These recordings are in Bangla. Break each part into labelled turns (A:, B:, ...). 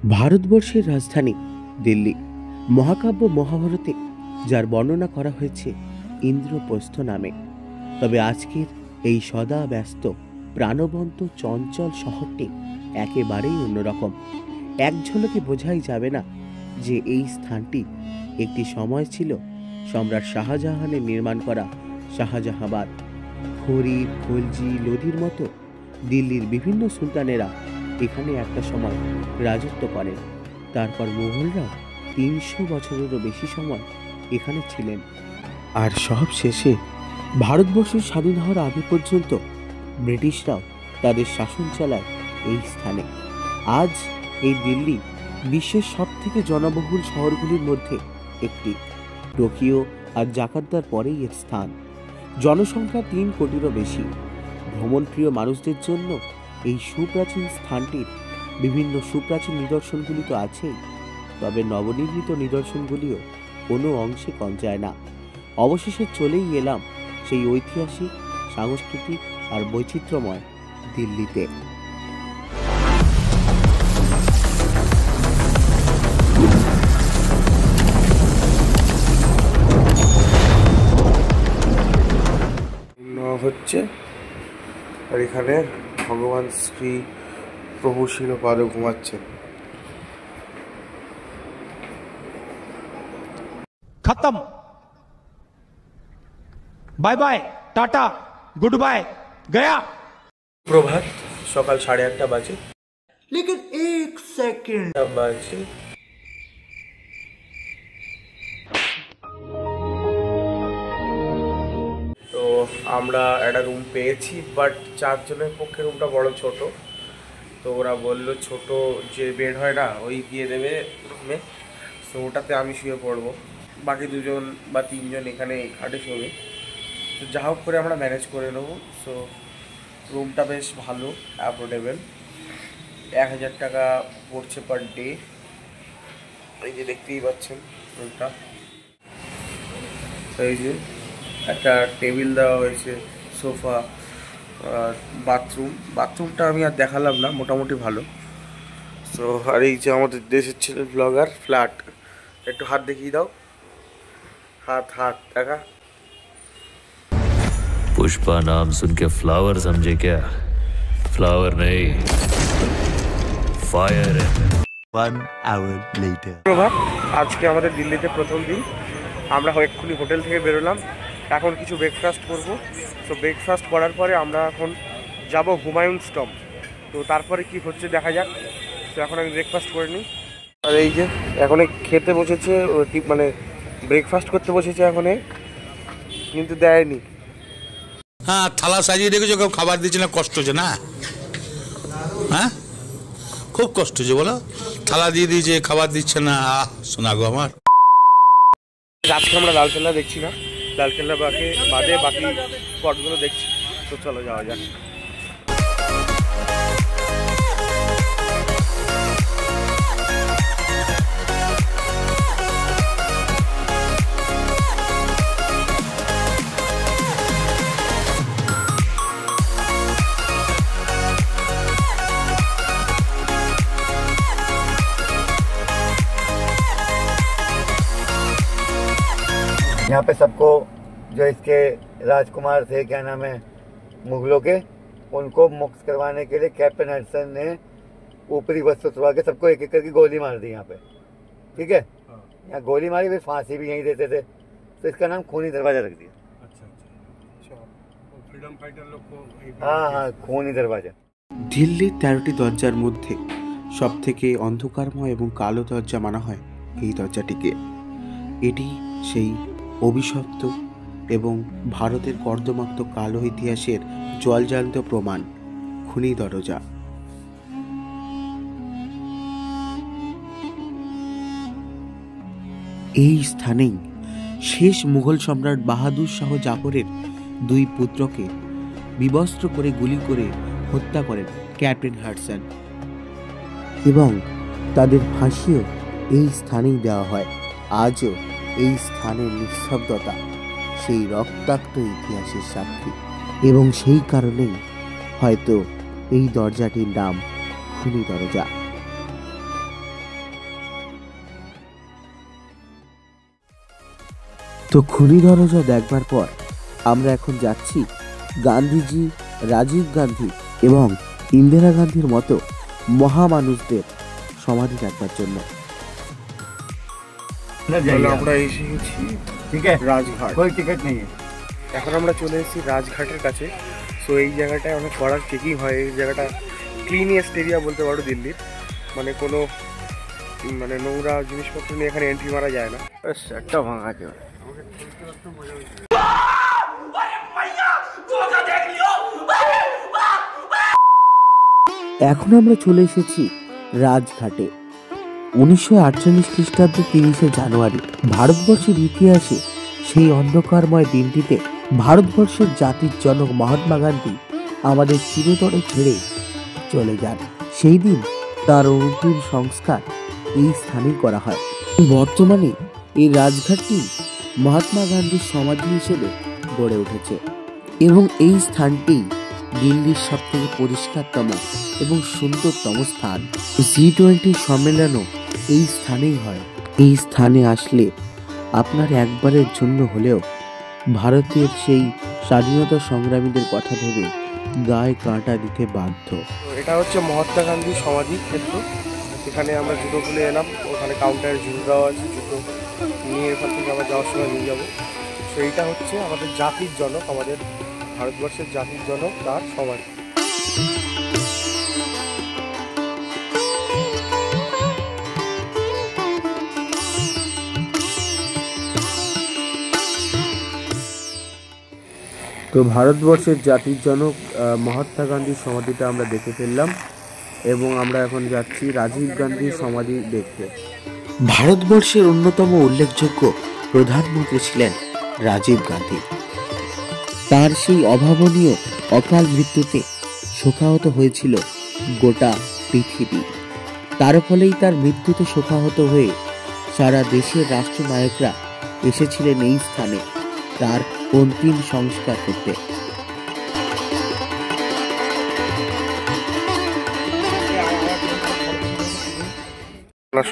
A: ভারতবর্ষের রাজধানী দিল্লি, মহাকাব্য মহাভারতে যার বর্ণনা করা হয়েছে ইন্দ্রপ্রস্থ নামে। তবে আজকের এই সদা ব্যস্ত প্রাণবন্ত চঞ্চল শহরটি একেবারেই অন্যরকম। এক ঝলকে বোঝাই যাবে না যে এই স্থানটি একটি সময় ছিল সম্রাট শাহজাহানের নির্মাণ করা শাহজাহাবাদ। খরিদ, খলজি, লোদির মতো দিল্লির বিভিন্ন সুলতানেরা এখানে একটা সময় রাজত্ব করেন। তারপর মুঘলরাও ৩০০ বছরেরও বেশি সময় এখানে ছিলেন। আর সব শেষে ভারতবর্ষ স্বাধীন হওয়ার আগে পর্যন্ত ব্রিটিশরাও তাদের শাসন চালায় এই স্থানে। আজ এই দিল্লি বিশ্বের সবথেকে জনবহুল শহরগুলির মধ্যে একটি। টোকিও আর জাকার্তার পরেই এর স্থান। জনসংখ্যা ৩ কোটিরও বেশি। ভ্রমণপ্রিয় মানুষদের জন্য এই সুপ্রাচীন স্থানটির বিভিন্ন সুপ্রাচীন নিদর্শনগুলি তো আছেই, তবে নবনির্মিত নিদর্শনগুলিও কোনো অংশে কম যায় না। অবশেষে চলেই এলাম সেই ঐতিহাসিক, সাংস্কৃতিক আর বৈচিত্র্যময় দিল্লিতে।
B: হচ্ছে আর এখানে ভগবান শ্রী প্রভু শিলপাদ ঘুমাচ্ছেন।
C: खत्म, bye bye, tata, good bye, गया।
B: প্রভাত, সকাল 8:30 বাজে।
D: लेकिन एक सेकंड
B: বাজে তো আমরা একটা রুম পেয়েছি, বাট 4 জনের পক্ষে রুমটা বড় ছোট। তো ওরা বললো ছোট যে বেড হয় না ওই দিয়ে দেবে রুমে, তো ওটাতে আমি শুয়ে পড়বো, বাকি 2 জন বা 3 জন এখানে খাটে শোবে। তো যা হোক করে আমরা ম্যানেজ করে নেবো। সো রুমটা বেশ ভালো, অ্যাফোর্ডেবল। 1000 টাকা পড়ছে পার ডে। এই যে দেখতেই পাচ্ছেন রুমটা। এই যে একটা টেবিল দেওয়া হয়েছে, সোফা, বাথরুমটা আমি আর দেখালাম না, মোটামুটি ভালো। সো আর এই যে আমাদের দেশের ছেলে ব্লগার ফ্ল্যাট, একটু হাত দেখিয়ে দাও, হাত দেখা।
E: पुष्पा नाम सुन के फ्लावर समझे क्या? फ्लावर नहीं, फायर है।
D: 1 hour later
B: প্রভাত, আজকে আমাদের দিল্লিতে প্রথম দিন। আমরা এক্ষুনি হোটেল থেকে বেরোলাম, এখন কিছু ব্রেকফাস্ট করব। তো ব্রেকফাস্ট করার পরে আমরা এখন যাব হুমায়ুনস টম্ব। তো তারপরে কি হচ্ছে দেখা যাক। তো এখন আমি ব্রেকফাস্ট করে নিই। আর এই যে এখন খেতে বসেছে, মানে ব্রেকফাস্ট করতে বসেছে এখন, কিন্তু দেয়নি।
F: হ্যাঁ, থালা সাজিয়ে রেখেছো, কেউ খাবার দিচ্ছে না, কষ্ট হচ্ছে না? হ্যাঁ, খুব কষ্ট হচ্ছে বলো। থালা দিয়ে দিয়েছে, খাবার দিচ্ছে না। শোনা গো আমার।
B: আজকে আমরা লালকেল্লা দেখছি না, লালকেল্লা বাদে বাকি স্পটগুলো দেখছি। তো চলো যাওয়া যাক।
D: यहाँ पे सबको जो इसके राजकुमार थे, क्या नाम है, मुगलों के, उनको मुक्त करवाने के लिए कैप्टन हडसन ने ऊपरी वस्त्र उतरवा के सबको एक एक करके गोली मार दी यहाँ पे। ठीक है, यहाँ गोली मारी, फिर फांसी भी यहीं देते थे, तो इसका नाम खूनी दरवाजा रख दिया।
B: फ्रीडम फाइटर लोग को
D: हाँ, खूनी दरवाजा।
A: দিল্লির 13টি দরজার মধ্যে সবথেকে অন্ধকারময় এবং কালো দরজা মানা হয় এই দরজাটিকে। এটি সেই অভিশপ্ত এবং ভারতের কর্দমাক্ত কালো ইতিহাসের জলজান্ত প্রমাণ, খুনি দরজা। এই স্থানেই শেষ মুঘল সম্রাট বাহাদুর শাহ জাফরের 2 পুত্রকে বিবস্ত্র করে গুলি করে হত্যা করেন ক্যাপ্টেন হাডসন, এবং তাদের ফাঁসিও এই স্থানেই দেওয়া হয়। আজও এই স্থানের নিঃশব্দতা সেই রক্তাক্ত ইতিহাসের সাক্ষী, এবং সেই কারণেই হয়তো এই দরজাটির নাম খুনি দরজা। তো খুনি দরজা দেখবার পর আমরা এখন যাচ্ছি গান্ধীজি, রাজীব গান্ধী এবং ইন্দিরা গান্ধীর মতো মহামানুষদের সমাধি দেখবার জন্য।
B: আমরা এসে গেছি
D: ठीक है,
B: রাজঘাট।
D: कोई टिकट नहीं है।
B: এখন আমরা চলে এসেছি রাজঘাটের কাছে। সো এই জায়গাটায় অনেক কড়া চেকিং হয়। এই জায়গাটা ক্লিনিয়েস্ট এরিয়া বলতে পারো দিল্লির। মানে কোনো মানে নোংরা জিনিসপত্র নিয়ে এখানে এন্ট্রি মারা যায় না।
D: একটা ভাঙা কেউ
A: এখন আমরা চলে এসেছি রাজঘাটে। 1948 খ্রিস্টাব্দে 30শে জানুয়ারি ভারতবর্ষের ইতিহাসে সেই অন্ধকারময় দিনটিতে ভারতবর্ষের জাতির জনক মহাত্মা গান্ধী আমাদের চিরতরে ছেড়ে চলে যান। সেই দিন তার অন্তিম সংস্কার এই স্থানেই করা হয়। বর্তমানে এই রাজঘাটটি মহাত্মা গান্ধীর সমাধি হিসেবে গড়ে উঠেছে এবং এই স্থানটি দিল্লির সবথেকে পরিষ্কারতম এবং সুন্দরতম স্থান। G20 সম্মেলনও এই স্থানেই হয়। এই স্থানে আসলে আপনার একবারের জন্য হলেও ভারতের সেই স্বাধীনতা সংগ্রামীদের কথা ভেবে গায়ে কাঁটা দিতে বাধ্য।
B: এটা হচ্ছে মহাত্মা গান্ধীর সমাধি ক্ষেত্র। এখানে আমরা জুতো খুলে এলাম, ওখানে কাউন্টারে জুতো দেওয়া আছে, জুতো নিয়ে এখান থেকে আবার যাওয়ার সময় নিয়ে যাবো। তো এইটা হচ্ছে আমাদের জাতির জনক, আমাদের ভারতবর্ষের জাতির জনক, তার সমাধি।
A: তো ভারতবর্ষের জাতির জনক মহাত্মা গান্ধীর সমাধিটা আমরা দেখে ফেললাম এবং আমরা এখন যাচ্ছি রাজীব গান্ধীর সমাধি দেখতে। ভারতবর্ষের অন্যতম উল্লেখযোগ্য প্রধানমন্ত্রী ছিলেন রাজীব গান্ধী। তার সেই অভাবনীয় অকাল মৃত্যুতে শোকাহত হয়েছিল গোটা পৃথিবী। তার ফলেই তার মৃত্যুতে শোকাহত হয়ে সারা দেশের রাষ্ট্রনায়করা এসেছিলেন এই স্থানে তার অন্তিম সংস্কার করতে।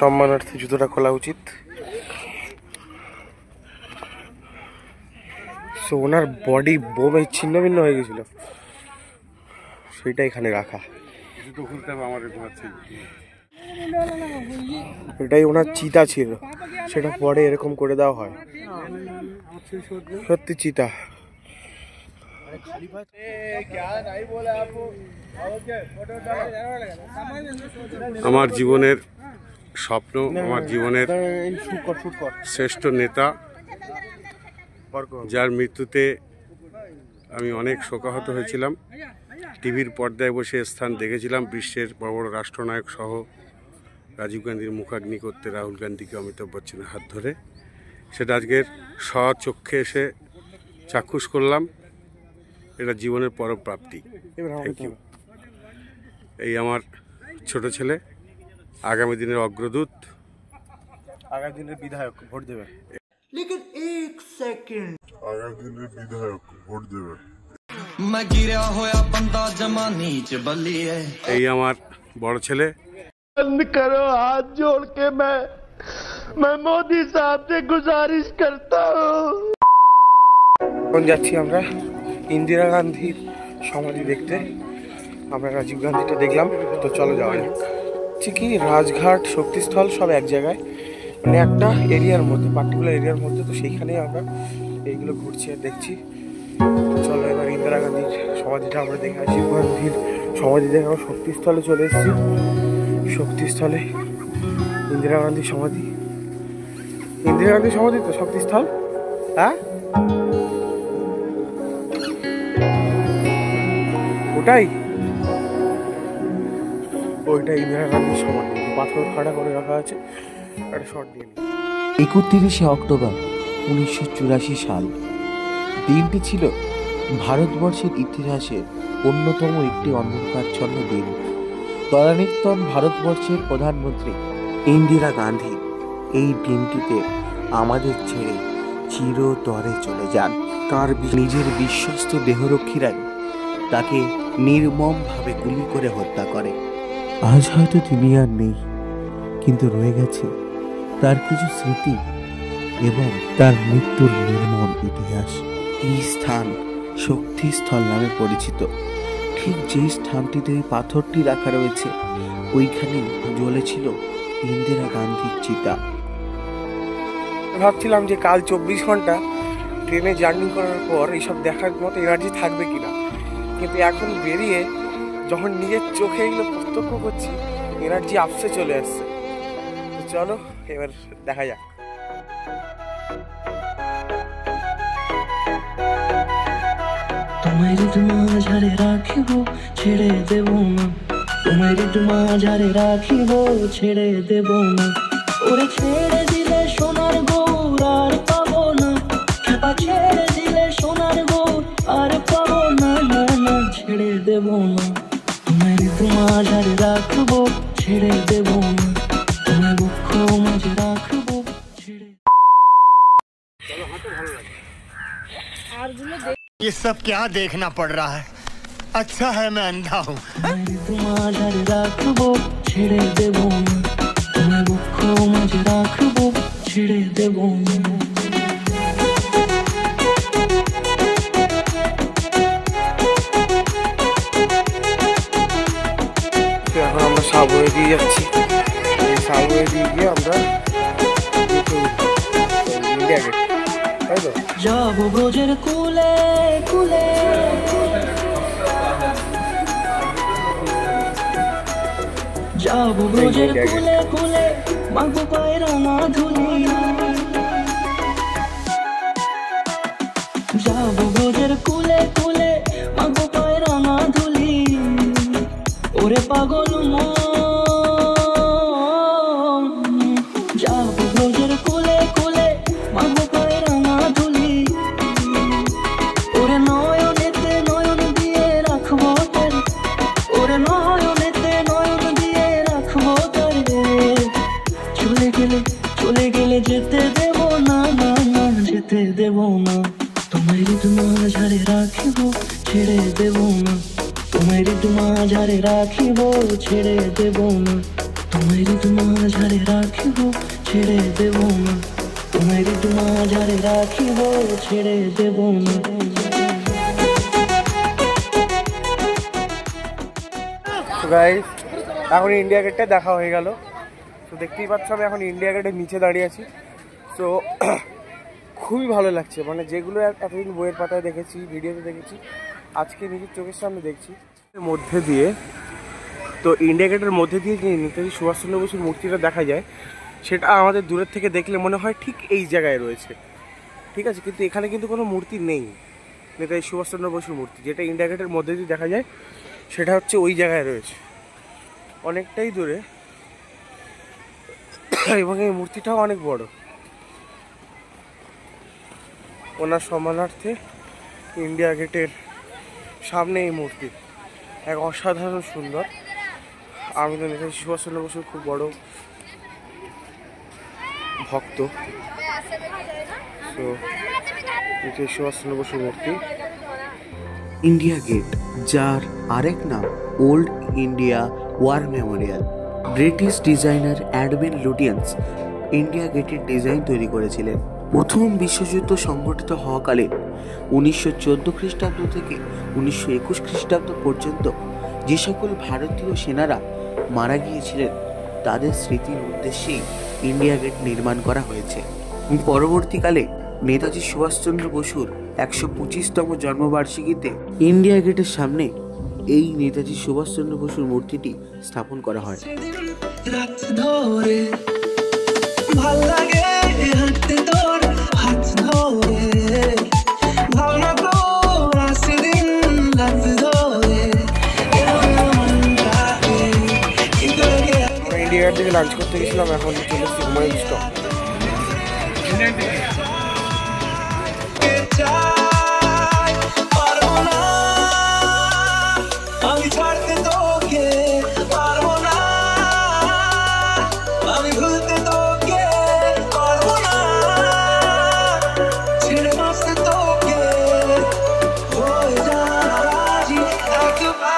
B: সম্মানার্থে জুতোটা খোলা উচিত। সো ওনার বডি বোমে ছিন্ন ভিন্ন হয়ে গেছিল, সেইটা এখানে রাখা। এটাই ওনার চিতা ছিল, সেটা পরে এরকম করে দেওয়া হয়। সত্যি চিতা।
G: আমার জীবনের স্বপ্ন, আমার জীবনের শ্রেষ্ঠ নেতা, যার মৃত্যুতে আমি অনেক শোকাহত হয়েছিলাম। টিভির পর্দায় বসে স্থান দেখেছিলাম বিশ্বের বড় বড় রাষ্ট্রনায়ক সহ রাজীব গান্ধীর মুখাগ্নি করতে রাহুল গান্ধীকে অমিতাভ বচ্চনের হাত ধরে। সেটা আজকের স্বচক্ষে এসে চাক্ষুষ করলাম। এটা জীবনের পরম প্রাপ্তি। Thank you. এই আমার ছোট ছেলে, আগামী দিনের অগ্রদূত,
B: আগামী দিনের বিধায়ক ভোট দেবে।
G: এই আমার বড় ছেলে।
H: करो हाथ जोड़ के मैं मोदी साहब से गुजारिश करता हूँ।
B: এখন যাচ্ছি আমরা ইন্দিরা গান্ধীর সমাধি দেখতে। আমরা রাজীব গান্ধীটা দেখলাম, তো চলো যাওয়া যাক। হচ্ছে কি, রাজঘাট, শক্তিস্থল সব এক জায়গায়, মানে একটা এরিয়ার মধ্যে, পার্টিকুলার এরিয়ার মধ্যে। তো সেইখানে আমরা এইগুলো ঘুরছি আর দেখছি। তো চলো এবার ইন্দিরা গান্ধীর সমাধিটা আমরা দেখে আসি। গান্ধীর সমাধি দেখে আমরা শক্তিস্থলে চলে এসেছি। শক্তিস্থলে ইন্দিরা গান্ধীর সমাধি। ইন্দিরা গান্ধীর সমাধি তো শক্তিস্থল, হ্যাঁ ওটাই, ওইটা ইন্দিরা গান্ধীর সমাধি। পাথর খাড়া করে রাখা আছে, একটা শট দিয়ে নিই।
A: 31শে অক্টোবর 1984 সাল দিনটি ছিল ভারতবর্ষের ইতিহাসে অন্যতম একটি অন্ধকারচ্ছন্ন দিন। তদানীন্তন ভারতবর্ষের প্রধানমন্ত্রী ইন্দিরা গান্ধী এই দিনটিতে আমাদের ছেড়ে চিরতরে চলে যান। তার নিজের বিশ্বস্ত দেহরক্ষীরাই তাকে নির্মমভাবে গুলি করে হত্যা করে। আজ হয়তো তিনি আর নেই, কিন্তু রয়ে গেছে তার কিছু স্মৃতি, এবং তার মৃত্যুর নির্মম ইতিহাস। এই স্থান শক্তিস্থল নামে পরিচিত। ঠিক যে স্থানটিতে পাথরটি রাখা রয়েছে ওইখানে জ্বলেছিল ইন্দিরা গান্ধীর চিতা।
B: ভাবছিলাম যে কাল 24 ঘন্টা ট্রেনে জার্নি করার পর এইসব দেখার মতো এনার্জি থাকবে কিনা, কিন্তু এখন বেরিয়ে যখন নিজের চোখে এগুলো প্রত্যক্ষ করছি এনার্জি আপসে চলে আসছে। তো চলো এবার দেখা যাক।
I: তোমায় মাঝারে রাখিব ছেড়ে দেব না, তোমায় মাঝারে রাখিব ছেড়ে দেব না, ওরে ছেড়ে দিলে সোনার গৌর আর পাবো না, খেপা ছেড়ে দিলে সোনার গৌর আর পাবো না, না না ছেড়ে দেব না, তোমায় মাঝারে রাখবো ছেড়ে দেব না, তোমায় বক্ষ মাঝে রাখবো ছেড়ে।
H: ये सब क्या देखना पड़ रहा है, अच्छा है मैं अंधा हूँ।
I: মাঝারে রাখবো ছেড়ে দেব না, তোমায় বক্ষ মাঝে রাখবো ছেড়ে দেব না।
B: এখন আমরা সাবওয়ে দিয়ে যাচ্ছি। এই সাবওয়ে দিয়ে গিয়ে আমরা ইন্ডিয়া গেট, তাই তো?
I: যাবো ব্রজের কুলে কুলে, যাবো ব্রজের কুলে কুলে, মাগো পায়ের না ধুলি, যাবো ব্রজের কুলে কুলে, মাগো পায়ের না ধুলি, ওরে পাগল মন, যাবো ব্রজের কুলে কুলে, মাগো পায়ের না ধুলি, ওরে নয়নেতে নয়ন দিয়ে রাখবো তারে, ওরে নয়নেতে নয়ন দিয়ে রাখবো তারে, চলে গেলে যেতে দেব না, না না যেতে দেব না, তোমায় মাঝারে রাখিব ছেড়ে দেব না, তোমায় মাঝারে রাখিব ছেড়ে দেব না, তোমায় মাঝারে রাখিব ছেড়ে দেব না, তোমায় মাঝারে রাখিব ছেড়ে দেব না।
B: গাইস এখন ইন্ডিয়া গেটটা দেখা হয়ে গেল। তো দেখতেই পাচ্ছ আমি এখন ইন্ডিয়া গেটের নিচে দাঁড়িয়ে আছি। তো খুবই ভালো লাগছে, মানে যেগুলো এতদিন বইয়ের পাতায় দেখেছি, ভিডিওতে দেখেছি, আজকে নিজের চোখের সামনে দেখছি। মধ্যে দিয়ে, তো ইন্ডিয়া গেটের মধ্যে দিয়ে যে নেতাজি সুভাষচন্দ্র বসুর মূর্তিটা দেখা যায় সেটা আমাদের দূরের থেকে দেখলে মনে হয় ঠিক এই জায়গায় রয়েছে, ঠিক আছে, কিন্তু এখানে কিন্তু কোনো মূর্তি নেই। নেতাজি সুভাষচন্দ্র বসুর মূর্তি যেটা ইন্ডিয়া গেটের মধ্যে দিয়ে দেখা যায় সেটা হচ্ছে ওই জায়গায় রয়েছে, অনেকটাই দূরে, এবং এই মূর্তিটাও অনেক বড়। ওনার সম্মানার্থে ইন্ডিয়া গেটের সামনে এই মূর্তি এক অসাধারণ সুন্দর। আমি তো নেতাজি সুভাষচন্দ্র বসুর খুব বড় ভক্ত। তো নেতাজি সুভাষচন্দ্র বসুর মূর্তি।
A: ইন্ডিয়া গেট, যার আরেক নাম old India war memorial, British designer Edwin Lutyens India গেটের ডিজাইন তৈরি করেছিলেন। প্রথম বিশ্বযুদ্ধ সংঘটিত হওয়াকালে 1914 খ্রিস্টাব্দ থেকে 1921 খ্রিস্টাব্দ পর্যন্ত যে সকল ভারতীয় সেনারা মারা গিয়েছিলেন তাদের স্মৃতির উদ্দেশ্যেই ইন্ডিয়া গেট নির্মাণ করা হয়েছে। পরবর্তীকালে নেতাজি সুভাষচন্দ্র বসুর 125তম জন্মবার্ষিকীতে ইন্ডিয়া গেটের সামনে এই নেতাজি সুভাষচন্দ্র বসুর মূর্তিটি স্থাপন করা হয়।
I: রাত ধরে ভাল লাগে হাঁটতে তোর হাত ধরে, ভাবনা তোর আসে দিন রাত ধরে,
B: আমরা ইন্ডিয়া গেট থেকে লাঞ্চ করতে গেছিলাম, এখন চলে এসেছি হুমায়ুন স্টপ।
I: আমি ছাড়তে তোকে পারবো না, আমি ভুলতে তোকে পারবো না, ছেড়ে বাঁচতে তোকে হয়ে যা রাজি একবার।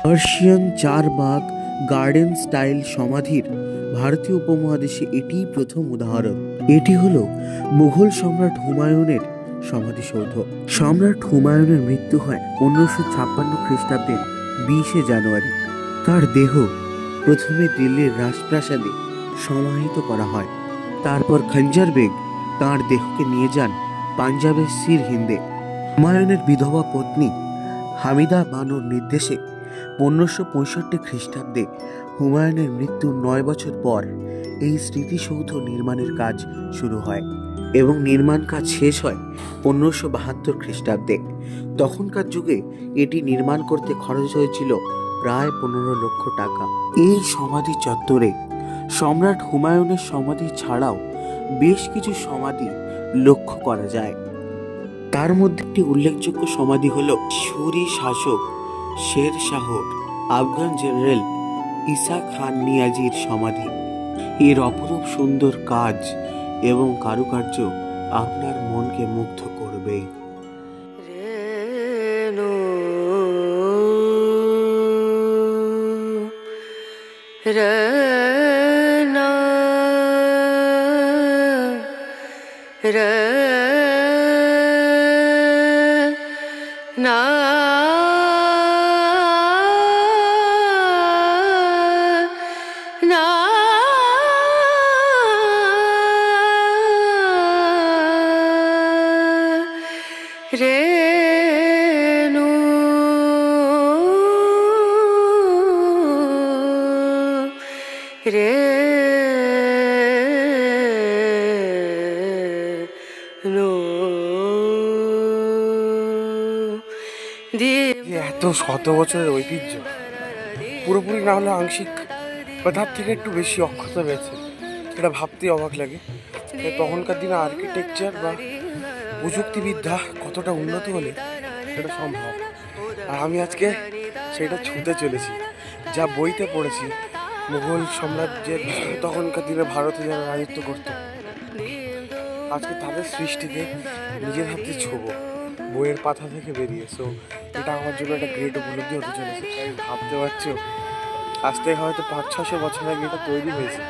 A: পার্সিয়ান চারবাগ গার্ডেন স্টাইল সমাধির ভারতীয় উপমহাদেশে এটিই প্রথম উদাহরণ। এটি হলো মুঘল সম্রাট হুমায়ুনের সমাধিসৌধ। সম্রাট হুমায়ুনের মৃত্যু হয় 1556 খ্রিস্টাব্দের 20 জানুয়ারি। তার দেহ প্রথমে দিল্লির রাজপ্রাসাদে সমাহিত করা হয়। তারপর খঞ্জার বেগ তাঁর দেহকে নিয়ে যান পাঞ্জাবের সিরহিন্দে। হুমায়ুনের বিধবা পত্নী হামিদা বানুর নির্দেশে 1565 খ্রিস্টাব্দে হুমায়ুনের মৃত্যুর 9 বছর পর এই স্মৃতিসৌধ নির্মাণের কাজ শুরু হয় এবং নির্মাণ কাজ শেষ হয় 1572 খ্রিস্টাব্দে। তখনকার যুগে এটি নির্মাণ করতে খরচ হয়েছিল প্রায় 15 লক্ষ টাকা। এই সমাধি চত্বরে সম্রাট হুমায়ুনের সমাধি ছাড়াও বেশ কিছু সমাধি লক্ষ্য করা যায়। তার মধ্যে একটি উল্লেখযোগ্য সমাধি হল সুরি শাসক শের শাহর আফগান জেনারেল ঈসা খান নিয়াজির সমাধি। এর অপরূপ সুন্দর কাজ এবং কারুকার্য আপনার মনকে মুগ্ধ করবে।
B: এত শত বছরের ঐতিহ্য পুরোপুরি না হলে আংশিক বা তার থেকে একটু বেশি অক্ষত রয়েছে, এটা ভাবতেই অবাক লাগে। তখনকার দিনে আর্কিটেকচার বা প্রযুক্তিবিদ্যা কতটা উন্নত হলে সেটা সম্ভব। আর আমি আজকে সেটা ছুঁতে চলেছি। যা বইতে পড়েছি মুঘল সাম্রাজ্যের তখনকার দিনে ভারতে যারা রাজত্ব করতো, আজকে তাদের সৃষ্টিকে নিজের হাতে ছোবো বইয়ের পাতা থেকে বেরিয়ে। সো এটা আমার জন্য একটা গ্রেট উপলব্ধি হতে চলেছে। ভাবতে পারছো আজ থেকে হয়তো 500-600 বছর আগে এটা তৈরি হয়েছে,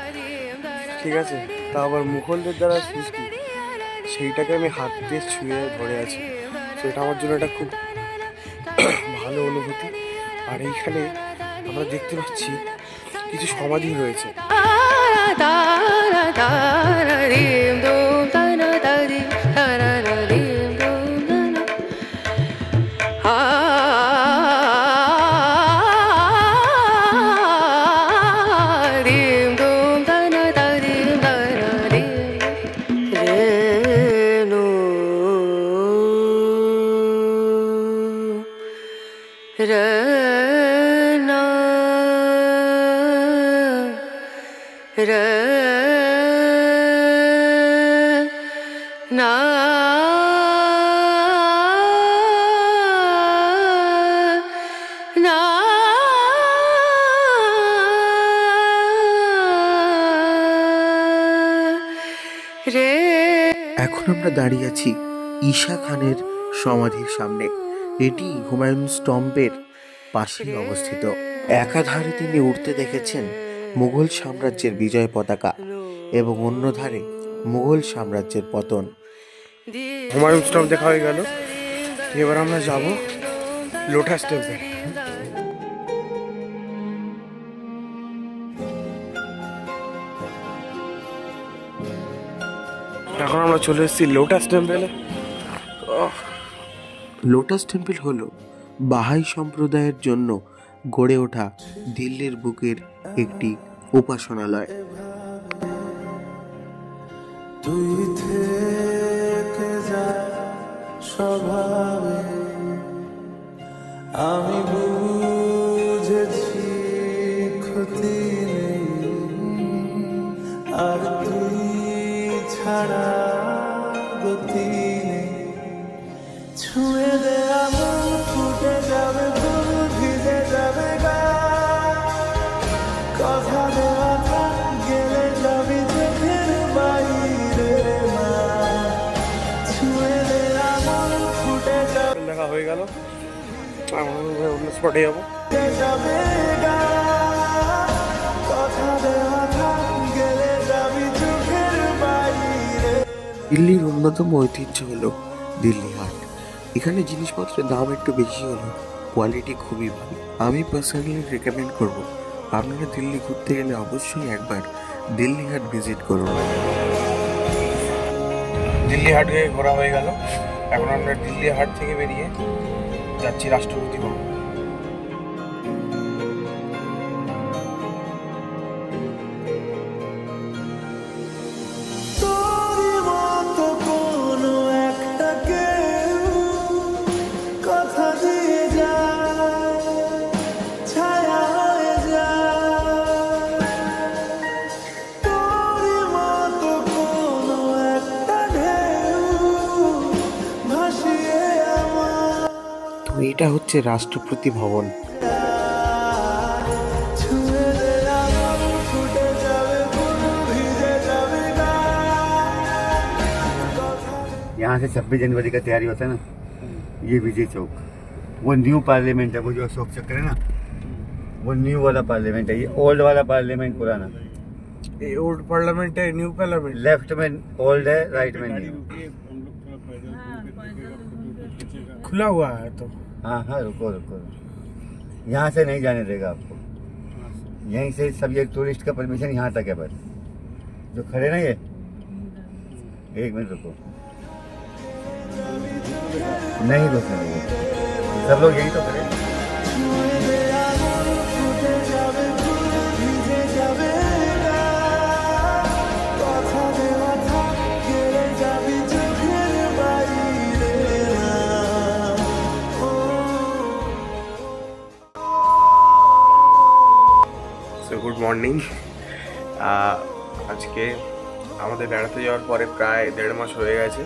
B: ঠিক আছে? তা আবার মুঘলদের দ্বারা সৃষ্টি, সেইটাকে আমি হাত দিয়ে ছুঁয়ে ধরে আছি। সো এটা আমার জন্য একটা খুব ভালো অনুভূতি। আর এইখানে আমরা দেখতে পাচ্ছি কিছু সমাধি রয়েছে।
A: এখন আমরা দাঁড়িয়ে আছি ঈশা খানের সমাধির সামনে। এটি হুমায়ুন স্তম্ভের পাশেই অবস্থিত। একাধারে তিনি উঠতে দেখেছেন মুঘল সাম্রাজ্যের বিজয় পতাকা এবং অন্য ধারে মুঘল সাম্রাজ্যের পতন।
B: হুমায়ুন স্তম্ভ দেখা হয়ে গেল, এবার আমরা যাব লোটাস টেম্পল। এখন আমরা চলে এসেছি লোটাস টেম্পলে।
A: লোটাস টেম্পল হলো বাহাই সম্প্রদায়ের জন্য গড়ে ওঠা দিল্লির বুকের একটি উপাসনালয়।
I: তুই থেকে যা স্বভাবে, আমি বুঝেছি ক্ষতি নেই, আর তুই ছাড়া গতি নেই। ছুঁয়ে দে আমার ফুটে যাবে ফুল, ভিজে যাবে গা, কথা দেওয়া গেলে যাবি চোখের বাইরে না। ছুঁয়ে দে আমার ফুটে যাবে।
B: দেখা হয়ে গেল, আমরা অন্য স্পটে যাবো।
A: দিল্লির অন্যতম ঐতিহ্য হলো দিল্লি হাট। এখানে জিনিসপত্রের দাম একটু বেশি হলো কোয়ালিটি খুবই ভালো। আমি পার্সোনালি রেকমেন্ড করব আপনারা দিল্লি ঘুরতে গেলে অবশ্যই একবার দিল্লি হাট ভিজিট করুন।
B: দিল্লি হাটে ঘোরা হয়ে গেল, এখন আমরা দিল্লি হাট থেকে বেরিয়ে যাচ্ছি রাষ্ট্রপতি ভবন।
A: তো এটা হচ্ছে রাষ্ট্রপতি ভবন।
D: यहाँ से 26 जनवरी का तैयारी होता है ना, ये विजय चौक, वो न्यू पार्लियामेंट है, वो जो अशोक चक्र है ना, वो न्यू वाला पार्लियामेंट है, ये ओल्ड वाला पार्लियामेंट पुराना।
B: ये ओल्ड पार्लियामेंट है, न्यू पार्लियामेंट?
D: लेफ्ट में ओल्ड है, राइट में न्यू।
B: खुला हुआ है तो?
D: हाँ हाँ, रुको रुको, यहाँ से नहीं जाने देगा आपको, यहीं से सब ये टूरिस्ट का परमिशन यहाँ तक है बस। जो खड़े ना ये, एक मिनट रुको, नहीं घुसने देंगे, सब लोग यही तो खड़े।
B: Good morning. আজকে আমাদের বেড়াতে যাওয়ার পরে প্রায় 1.5 মাস হয়ে গেছে।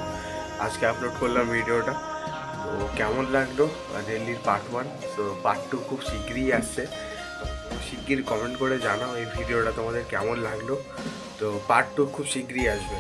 B: আজকে আপলোড করলাম ভিডিওটা। তো কেমন লাগলো দিল্লির পার্ট 1? তো পার্ট 2 খুব শীঘ্রই আসছে, শিগগির কমেন্ট করে জানাও এই ভিডিওটা তোমাদের কেমন লাগলো। তো পার্ট 2 খুব শীঘ্রই আসবে।